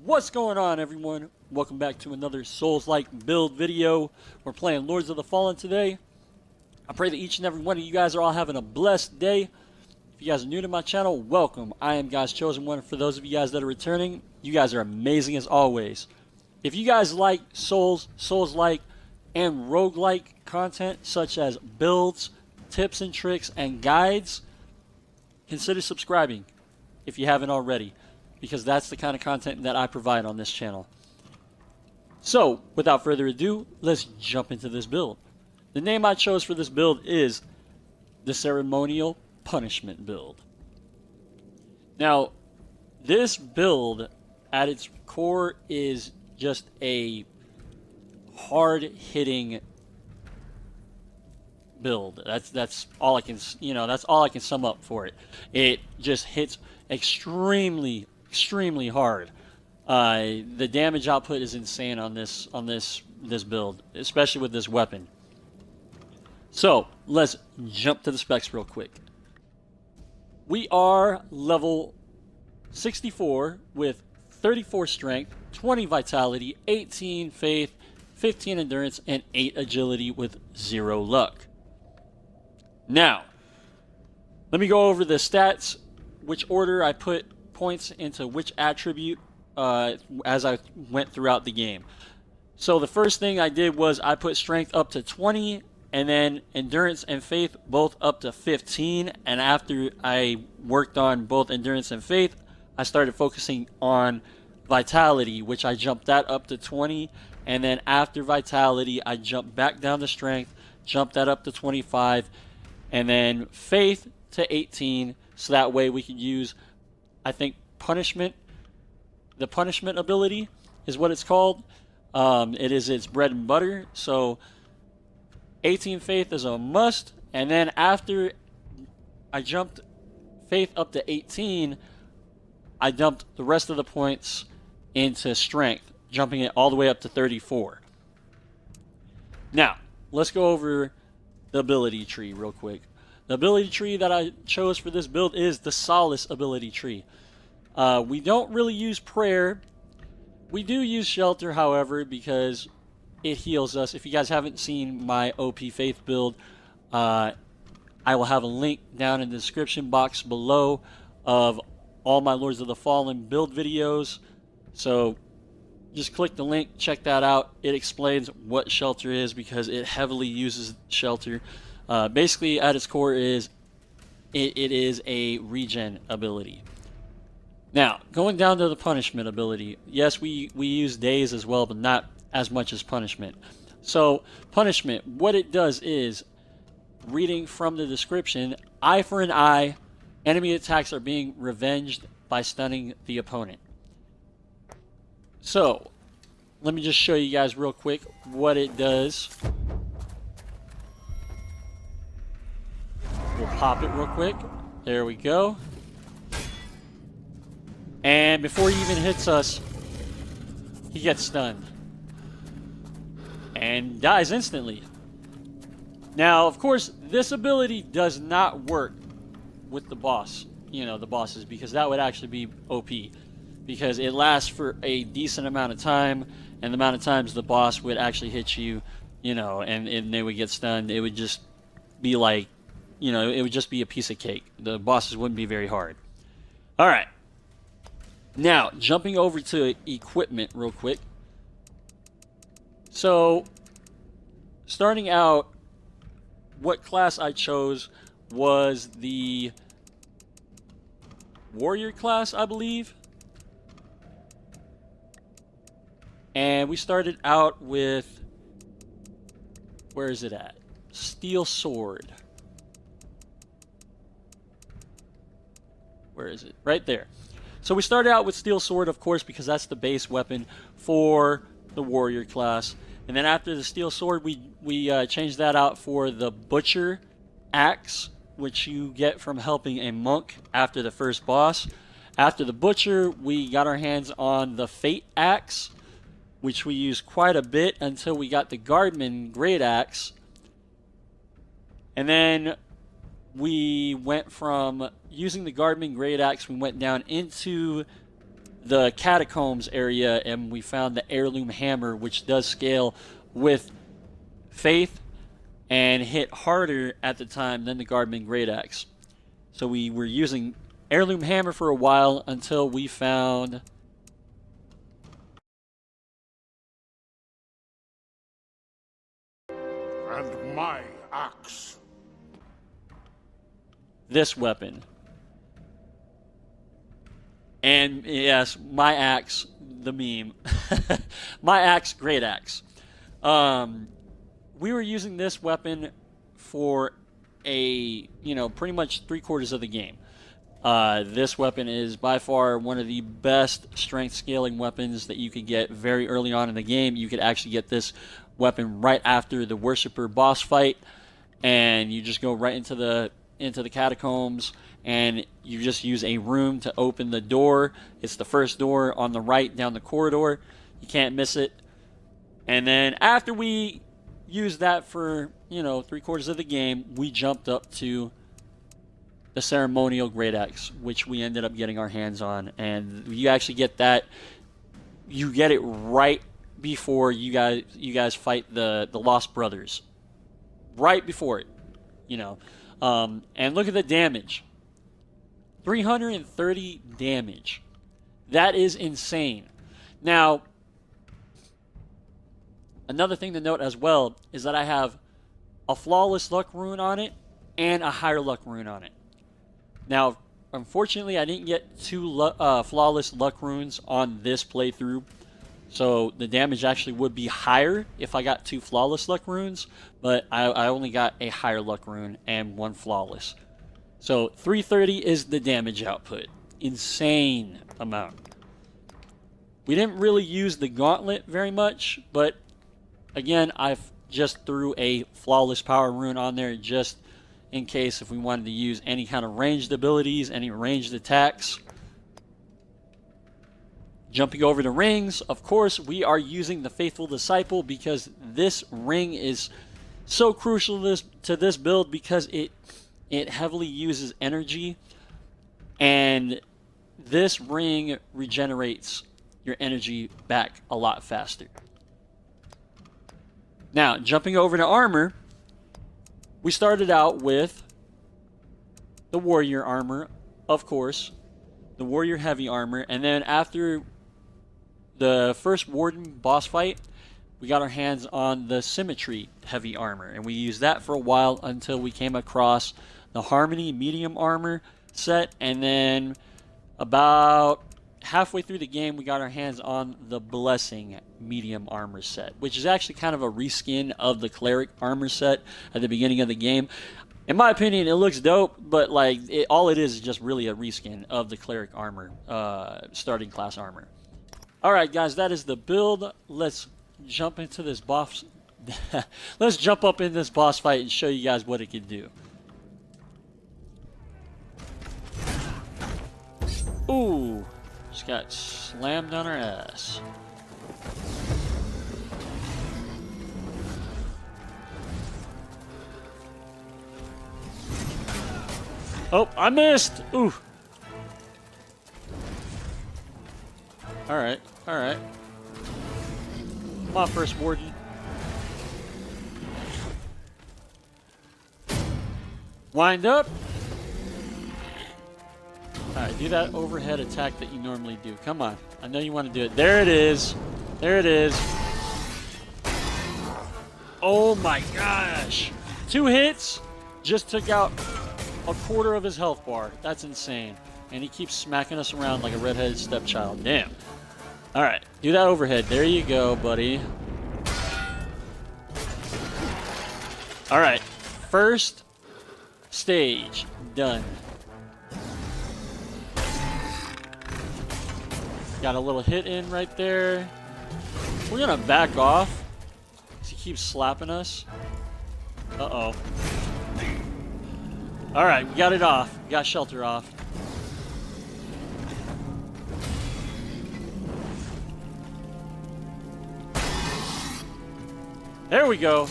What's going on, everyone? Welcome back to another Souls-like build video. We're playing Lords of the Fallen today. I pray that each and every one of you guys are all having a blessed day. If you guys are new to my channel, welcome. I am God's Chosen One. For those of you guys that are returning, you guys are amazing as always. If you guys like Souls-like, and roguelike content such as builds, tips and tricks, and guides, consider subscribing if you haven't already, because that's the kind of content that I provide on this channel. So, without further ado, let's jump into this build. The name I chose for this build is the Ceremonial Punishment Build. Now, this build at its core is just a hard-hitting build. That's all I can, that's all I can sum up for it. It just hits extremely hard. The damage output is insane on this build, especially with this weapon. So let's jump to the specs real quick. We are level 64 with 34 strength, 20 vitality, 18 faith, 15 endurance, and 8 agility with 0 luck. Now, let me go over the stats, which order I put points into which attribute as I went throughout the game. So the first thing I did was I put strength up to 20, and then endurance and faith both up to 15. And after I worked on both endurance and faith, I started focusing on vitality, which I jumped that up to 20. And then after vitality, I jumped back down to strength, jumped that up to 25, and then faith to 18. So that way we could use, I think, punishment. The punishment ability is what it's called. It is its bread and butter. So 18 faith is a must. And then after I jumped faith up to 18, I dumped the rest of the points into strength, jumping it all the way up to 34. Now, let's go over the ability tree real quick. The ability tree that I chose for this build is the Solace ability tree. We don't really use prayer. We do use shelter, however, because it heals us. If you guys haven't seen my OP faith build, I will have a link down in the description box below of all my Lords of the Fallen build videos. So just click the link, check that out. It explains what shelter is because it heavily uses shelter. Basically, at its core, it is a regen ability. Now, going down to the punishment ability. Yes, we use Daze as well, but not as much as punishment. So, punishment, what it does is, reading from the description, eye for an eye, enemy attacks are being revenged by stunning the opponent. So, let me just show you guys real quick what it does. We'll pop it real quick. There we go. And before he even hits us, he gets stunned. And dies instantly. Now, of course, this ability does not work with the boss. The bosses, because that would actually be OP. Because it lasts for a decent amount of time, and the amount of times the boss would actually hit you, and they would get stunned, it would just be like, it would just be a piece of cake. The bosses wouldn't be very hard. Alright. Now, jumping over to equipment real quick. So, starting out, what class I chose was the warrior class, I believe. And we started out with, where is it at? Steel sword. Where is it? Right there. So we started out with steel sword, of course, because that's the base weapon for the warrior class. And then after the steel sword, we changed that out for the butcher axe, which you get from helping a monk after the first boss. After the butcher, we got our hands on the fate axe, which we used quite a bit until we got the Guardsman Greataxe. And then we went from using the Guardsman Greataxe, we went down into the catacombs area, and we found the heirloom hammer, which does scale with faith and hit harder at the time than the Guardsman Greataxe. So we were using heirloom hammer for a while until we found and my axe. This weapon. And yes, my axe, the meme. My axe, Greataxe. We were using this weapon for pretty much 3/4 of the game. This weapon is by far one of the best strength scaling weapons that you could get very early on in the game. You could actually get this weapon right after the Worshipper boss fight, and you just go right into the catacombs, and you just use a rune to open the door. It's the first door on the right down the corridor. You can't miss it. And then after we used that for 3/4 of the game, we jumped up to the Ceremonial Greataxe, which we ended up getting our hands on. And you actually get that. You get it right before you guys fight the Lost Brothers. Right before it, and look at the damage. 330 damage. That is insane. Now, another thing to note as well is that I have a Flawless Luck Rune on it and a Higher Luck Rune on it. Now, unfortunately, I didn't get 2 Flawless Luck Runes on this playthrough, so the damage actually would be higher if I got 2 Flawless Luck Runes, but I only got a Higher Luck Rune and 1 Flawless. So 330 is the damage output. Insane amount. We didn't really use the Gauntlet very much, but again, I've just threw a Flawless Power Rune on there just in case if we wanted to use any kind of ranged abilities, any ranged attacks. Jumping over to rings, of course, we are using the Faithful Disciple because this ring is so crucial to this build because it heavily uses energy, and this ring regenerates your energy back a lot faster. Now, jumping over to armor, we started out with the warrior armor, of course, the warrior heavy armor, and then after the first warden boss fight, we got our hands on the symmetry heavy armor, and we used that for a while until we came across the harmony medium armor set, and then about halfway through the game we got our hands on the blessing medium armor set, which is actually kind of a reskin of the cleric armor set at the beginning of the game. In my opinion, it looks dope, but all it is just really a reskin of the cleric armor, starting class armor. Alright guys, that is the build. Let's jump into this boss. Let's jump up in this boss fight and show you guys what it can do. Ooh, just got slammed on our ass. Oh, I missed! Ooh. Alright, alright. Come on, first warden. Wind up. Alright, do that overhead attack that you normally do. Come on. I know you want to do it. There it is. There it is. Oh my gosh. 2 hits. Just took out 1/4 of his health bar. That's insane. And he keeps smacking us around like a redheaded stepchild. Damn. Alright, do that overhead. There you go, buddy. Alright, first stage done. Got a little hit in right there. We're gonna back off. He keeps slapping us. Uh-oh. Alright, we got it off. We got shelter off. There we go.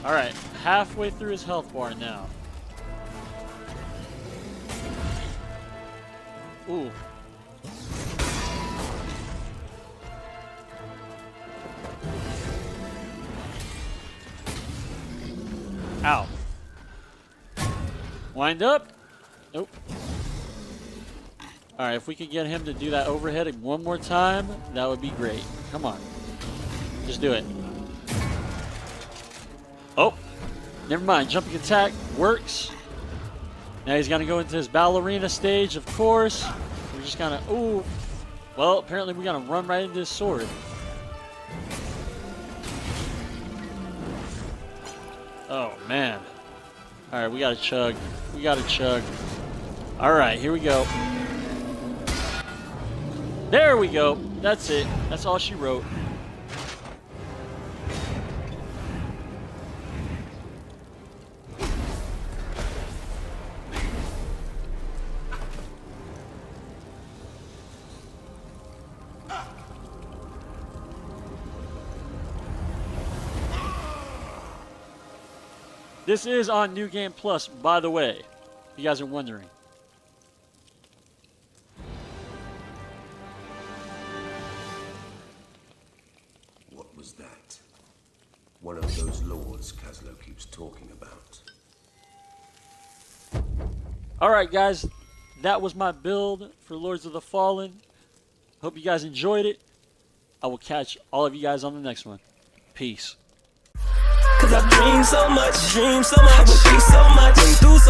Alright, halfway through his health bar now. Ooh. Wind up. Nope. Alright, if we could get him to do that overhead one more time, that would be great. Come on. Just do it. Oh. Never mind. Jumping attack works. Now he's going to go into his ballerina stage, of course. We're just going to... Ooh. Well, apparently we're going to run right into his sword. Oh, man. Alright, we got to chug. We got to chug. Alright, here we go. There we go. That's it. That's all she wrote. This is on New Game Plus, by the way, if you guys are wondering. What was that? One of those lords Kaslo keeps talking about. Alright guys, that was my build for Lords of the Fallen. Hope you guys enjoyed it. I will catch all of you guys on the next one. Peace. Cause I dream so much, I would be so much, been through so